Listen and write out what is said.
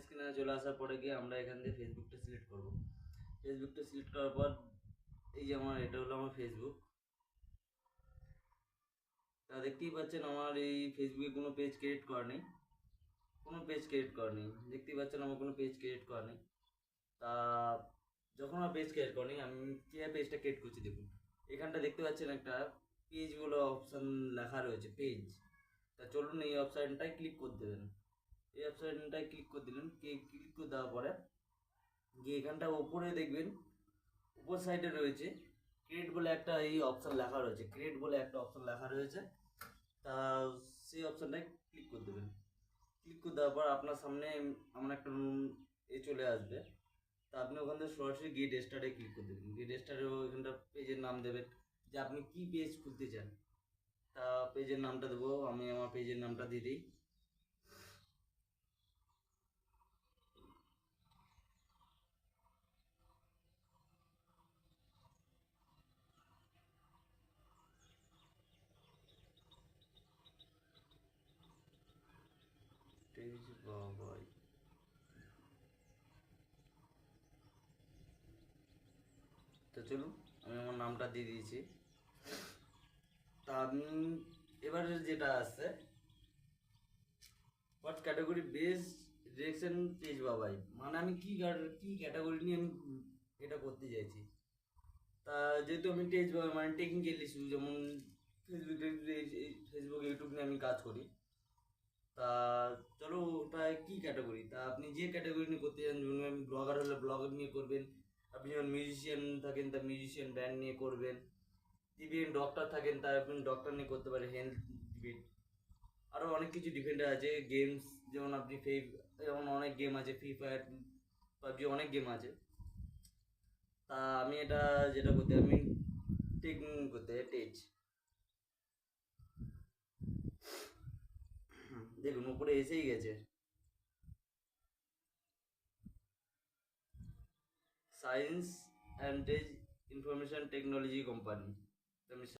স্ক্রিনে চলে আসার পরে গিয়ে আমরা এখান থেকে ফেসবুকটা সিলেক্ট করব। ফেসবুকটা সিলেক্ট করার পর এই যে এটা হলো আমার ফেসবুক। তা দেখতেই পাচ্ছেন আমার এই ফেসবুকে কোনো পেজ ক্রিয়েট করা নেই, দেখতেই পাচ্ছেন আমার কোনো পেজ ক্রিয়েট করা নেই। তা যখন আমার পেজ ক্রিয়েট করি আমি কীভাবে পেজটা ক্রিয়েট করছি দেখুন, এখানটা দেখতে পাচ্ছেন একটা পেজ বলে অপশান লেখা রয়েছে, পেজ। তা চলুন এই অপশানটায় ক্লিক করে দেবেন। এই অপশানটায় ক্লিক করে দিলেন, ক্লিক করে দেওয়ার পরে গিয়ে এখানটা ওপরে দেখবেন উপর সাইডে রয়েছে ক্রিয়েট বলে একটা অপশান লেখা রয়েছে। তা সেই অপশানটায় ক্লিক করে দেবেন। ক্লিক করে দেওয়ার পর আপনার সামনে আমার একটা চলে আসবে। তা আপনি ওখান থেকে সরাসরি গেট স্টার্টে ক্লিক করে দেবেন। গেট স্টার্টে ওইখানটা পেজের নাম দেবেন যে আপনি কি পেজ খুলতে চান। তা পেজের নামটা দেবো, আমি আমার পেজের নামটা দিয়ে দিই। পেজ বাবাই। তো চলুন আমি আমার নামটা দিয়ে দিয়েছি। তা আপনি এবারে যেটা আছে what category base direction page বাবাই, মানে আমি কি ক্যাটাগরি নিয়ে আমি এটা করতে চাইছি। তা যেহেতু আমি মানে টেকনিক্যাল ইস্যু, যেমন ফেসবুক ইউটিউব নিয়ে আমি কাজ করি। তা চলো ওটা কি ক্যাটাগরি, তা আপনি যে ক্যাটাগরি নিয়ে করতে চান, যেমন আমি ব্লগার হলে ব্লগার নিয়ে করবেন, আপনি যখন মিউজিশিয়ান থাকেন তা মিউজিশিয়ান ব্যান্ড নিয়ে করবেন, ইভেন ডক্টর থাকেন তা আপনি ডক্টর নিয়ে করতে পারেন, হেলথ ডিবেট, আরও অনেক কিছু ডিফেন্ডার আছে। গেমস যেমন আপনি যেমন অনেক গেম আছে, ফ্রি ফায়ার, পাবজি, অনেক গেম আছে। তা আমি এটা যেটা করতে আমি টেক করতে টেচ, দেখুন উপরে এসেই গেছে science and take information technology company.